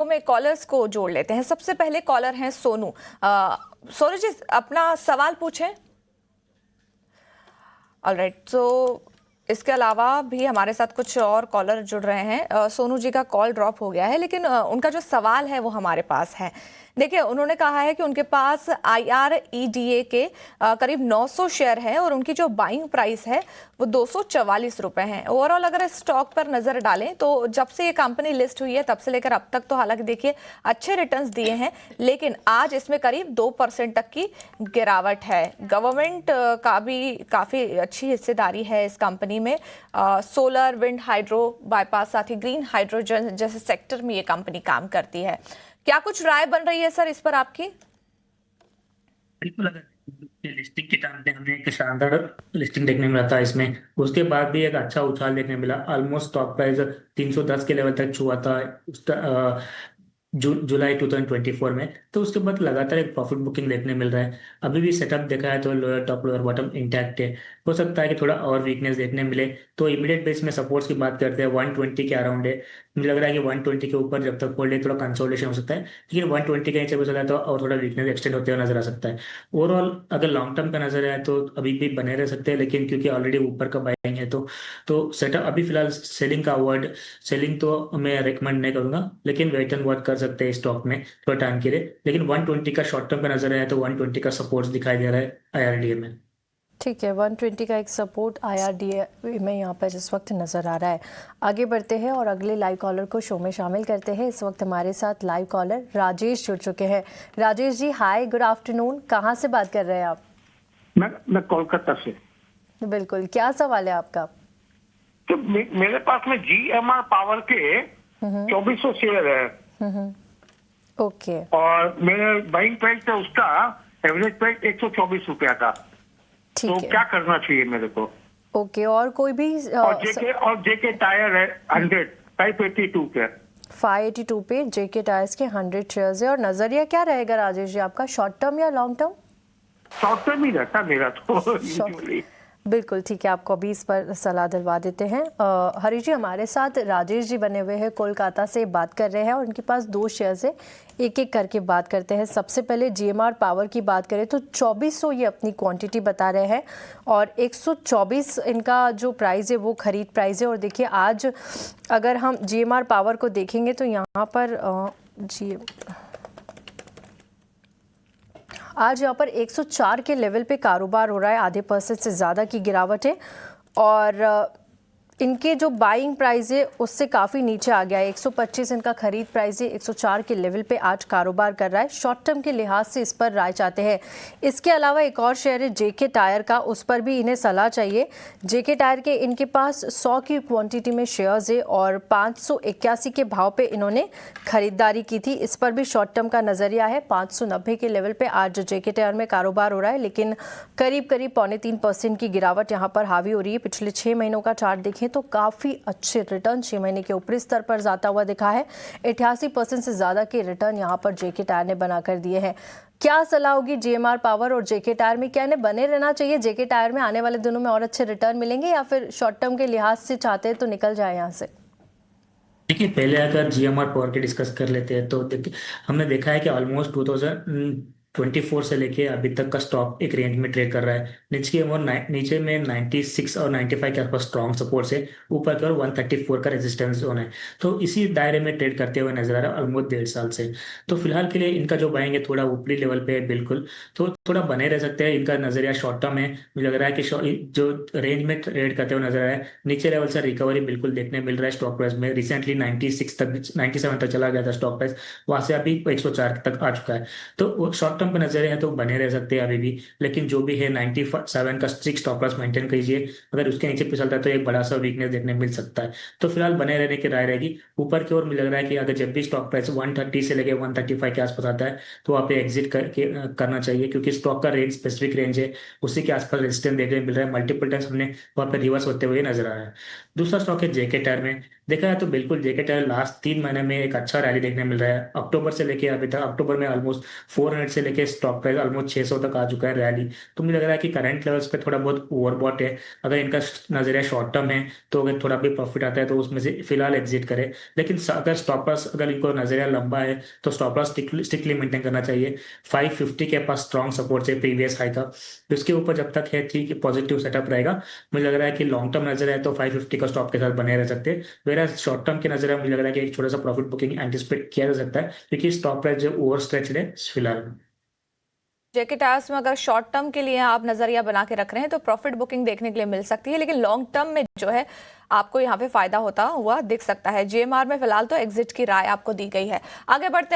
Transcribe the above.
में कॉलर्स को जोड़ लेते हैं। सबसे पहले कॉलर हैं सोनू। सोनू जी अपना सवाल पूछें। ऑलराइट, तो इसके अलावा भी हमारे साथ कुछ और कॉलर जुड़ रहे हैं। सोनू जी का कॉल ड्रॉप हो गया है, लेकिन उनका जो सवाल है वो हमारे पास है। देखिए, उन्होंने कहा है कि उनके पास IREDA के करीब 900 शेयर है और उनकी जो बाइंग प्राइस है वो 244 रुपए है। ओवरऑल अगर इस स्टॉक पर नजर डालें तो जब से ये कंपनी लिस्ट हुई है तब से लेकर अब तक तो हालांकि देखिए अच्छे रिटर्न्स दिए हैं, लेकिन आज इसमें करीब 2% तक की गिरावट है। गवर्नमेंट का भी काफी अच्छी हिस्सेदारी है इस कंपनी में। सोलर, विंड, हाइड्रो, बाईपास, साथ ही ग्रीन हाइड्रोजन जैसे सेक्टर में ये कंपनी काम करती है। क्या कुछ राय बन रही है सर इस पर आपकी? बिल्कुल। अगर लिस्टिंग के टाइम पे हमें एक शानदार लिस्टिंग देखने को मिला था इसमें, उसके बाद भी एक अच्छा उछाल देखने को मिला। ऑलमोस्ट स्टॉक प्राइस 310 के लेवल तक छुआ था जुलाई 2024 में। तो उसके बाद लगातार एक प्रॉफिट बुकिंग देखने मिल रहा है। अभी भी सेटअप देखा है तो lower top lower bottom intact है। हो सकता है कि थोड़ा और वीकनेस देखने मिले। तो इमीडिएट बेस में सपोर्ट्स की बात करते हैं 120 के अराउंड है। मुझे लग रहा है कि 120 के ऊपर जब तक होल्ड है थोड़ा कंसोलिडेशन हो सकता है, लेकिन 120 के नीचे भी चला है तो और थोड़ा वीकनेस एक्सटेंड होते हुए नजर आ सकता है। ओवरऑल अगर लॉन्ग टर्म का नजर आए तो अभी भी बने रह सकते हैं, लेकिन क्योंकि ऑलरेडी ऊपर का बाइंग है तो सेटअप अभी फिलहाल सेलिंग का अवॉइड, सेलिंग तो मैं रिकमेंड नहीं करूंगा, लेकिन वेट एंड वॉच कर सकते हैं स्टॉक में थोड़ा टाइम के लिए। लेकिन 120 का शॉर्ट टर्म पे नजर आया तो 120 का सपोर्ट दिखाई दे रहा है IRDA में। ठीक है, 120 का एक सपोर्ट IRDA में यहाँ पर इस वक्त नज़र आ रहा है। आगे बढ़ते हैं और अगले लाइव कॉलर को शो में शामिल करते हैं। इस वक्त हमारे साथ लाइव कॉलर राजेश जुड़ चुके हैं। राजेश जी हाय, गुड आफ्टरनून। कहाँ से बात कर रहे हैं आप? मैं कोलकाता से। बिल्कुल, क्या सवाल है आपका? तो मेरे पास में GMR पावर के 2400 शेयर है। ओके। और मेरे बाइंग प्राइस है उसका एवरेज प्राइस 124 रुपया था। ठीक तो है, क्या करना चाहिए मेरे को? ओके। और कोई भी और जेके टायर है 100 582 के। 582 पे जेके टायर्स के 100 शेयर्स है। और नजरिया क्या रहेगा राजेश जी आपका, शॉर्ट टर्म या लॉन्ग टर्म? शॉर्ट टर्म ही रहता मेरा तो usually। बिल्कुल ठीक है, आपको अभी इस पर सलाह दिलवा देते हैं। हरी जी हमारे साथ राजेश जी बने हुए हैं, कोलकाता से बात कर रहे हैं और उनके पास 2 शेयर्स है। एक एक करके बात करते हैं। सबसे पहले GMR पावर की बात करें तो 2400 ये अपनी क्वांटिटी बता रहे हैं और 124 इनका जो प्राइस है वो खरीद प्राइस है। और देखिए आज अगर हम GMR पावर को देखेंगे तो यहाँ पर आज यहाँ पर 104 के लेवल पे कारोबार हो रहा है। आधे % से ज़्यादा की गिरावट है और इनके जो बाइंग प्राइस है उससे काफ़ी नीचे आ गया है। 125 इनका खरीद प्राइस है, 104 के लेवल पे आज कारोबार कर रहा है। शॉर्ट टर्म के लिहाज से इस पर राय चाहते हैं। इसके अलावा एक और शेयर है जेके टायर का, उस पर भी इन्हें सलाह चाहिए। जेके टायर के इनके पास 100 की क्वांटिटी में शेयर्स है और 581 के भाव पे इन्होंने खरीदारी की थी। इस पर भी शॉर्ट टर्म का नज़रिया है। 590 के लेवल पे आज जेके टायर में कारोबार हो रहा है, लेकिन करीब करीब 3.25% की गिरावट यहाँ पर हावी हो रही है। पिछले 6 महीनों का चार्ट देखें तो काफ़ी अच्छे रिटर्न 6 महीने के ऊपरी स्तर पर जाता हुआ दिखा है। 88% से ज़्यादा के रिटर्न यहाँ पर जेके टायर ने बनाकर दिए हैं। क्या सलाह होगी GMR पावर और जेके टायर में? क्या इन्हें बने रहना चाहिए जेके टायर में? आने वाले दिनों में और अच्छे रिटर्न मिलेंगे या फिर शॉर्ट टर्म के लिहाज से चाहते हैं तो निकल जाए यहाँ से? देखिए, पहले अगर GMR पावर के डिस्कस कर लेते हैं तो देखिए हमने देखा है कि ऑलमोस्ट 2024 से लेके अभी तक का स्टॉक एक रेंज में ट्रेड कर रहा है। नीचे में 96 और 95 के आसपास स्ट्रॉन्ग सपोर्ट से, ऊपर की ओर 134 का रेजिस्टेंस जोन है। तो इसी दायरे में ट्रेड करते हुए नजर आ रहा है ऑलमोस्ट 1.5 साल से। तो फिलहाल के लिए इनका जो बाइंग है थोड़ा ऊपरी लेवल पे है बिल्कुल, तो थोड़ा बने रह सकते हैं। इनका नजरिया शॉर्ट टर्म है। मुझे लग रहा है कि जो रेंज में ट्रेड करते हुए नजर आ रहा है, नीचे लेवल से रिकवरी बिल्कुल देखने मिल रहा है स्टॉक प्राइस में। रिसेंटली 96 तक 97 तक चला गया था स्टॉक प्राइस, वहां से अभी 104 तक आ चुका है। तो शॉर्ट टर्म पे नजरिए हैं तो बने रह सकते हैं अभी भी, लेकिन जो भी है 97 का स्ट्रिक्ट स्टॉप लॉस मेंटेन कीजिए। अगर उसके नीचे फिसलता है तो एक बड़ा सा वीकनेस देखने मिल सकता है। तो फिलहाल बने रहने की राय रहेगी। ऊपर की ओर मुझे लग रहा है कि अगर जब भी स्टॉक प्राइस 130 से लेके 135 के आसपास आता है तो वहाँ पे एग्जिट करना चाहिए, क्योंकि स्टॉक का रेंज स्पेसिफिक रेंज है, उसी के आसपास रेजिस्टेंस देखने मिल रहा है। मल्टीपल टाइम्स हमने वहाँ पे रिवर्स होते हुए नजर आ रहा है। दूसरा स्टॉक है जेके टायर में। देखा है तो बिल्कुल जेके टायर लास्ट 3 महीने में एक अच्छा रैली देखने मिल रहा है। अक्टूबर से लेके अभी तक, अक्टूबर में ऑलमोस्ट 400 से लेके स्टॉक प्राइस ऑलमोस्ट 600 तक आ चुका है रैली। तो मुझे लग रहा है कि करंट लेवल्स पे थोड़ा बहुत ओवरबॉट है। अगर इनका नजरिया शॉर्ट टर्म है तो अगर थोड़ा भी प्रॉफिट आता है तो उसमें से फिलहाल एग्जिट करे। लेकिन अगर स्टॉप लॉस, अगर इनको नजरिया लंबा है तो स्टॉप लॉस स्ट्रिक्टली मेंटेन करना चाहिए। 550 के पास स्ट्रॉन्ग सपोर्ट है प्रीवियस हाई का, तो इसके ऊपर जब तक है ठीक पॉजिटिव सेटअप रहेगा। मुझे लग रहा है कि लॉन्ग टर्म नजर है तो 550 का स्टॉप के साथ बने रह सकते हैं। मेरा शॉर्ट टर्म के नजर है, मुझे लग रहा है कि एक छोटा सा प्रॉफिट बुकिंग एंटिसिपेट किया जा सकता है, क्योंकि स्टॉप प्राइस जो ओवर स्ट्रेच है फिलहाल। जेके टायर्स में अगर शॉर्ट टर्म के लिए आप नजरिया बना के रख रहे हैं तो प्रॉफिट बुकिंग देखने के लिए मिल सकती है, लेकिन लॉन्ग टर्म में जो है आपको यहाँ पे फायदा होता हुआ दिख सकता है। जीएमआर में फिलहाल तो एग्जिट की राय आपको दी गई है। आगे बढ़ते